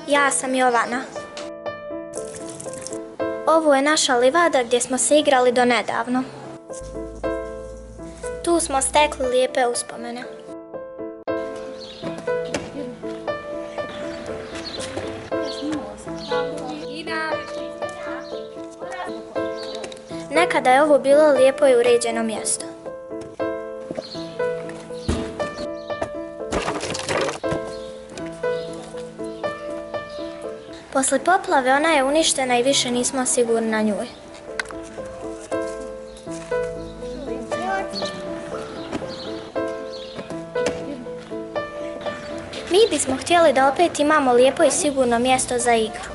Ja sam Jovana. Ovo je naša livada gdje smo se igrali do nedavno. Tu smo stekli lijepe uspomene. Nekada je ovo bilo lijepo i uređeno mjesto. Posle poplave ona je uništena i više nismo sigurni na njoj. Mi bismo htjeli da opet imamo lijepo i sigurno mjesto za igru.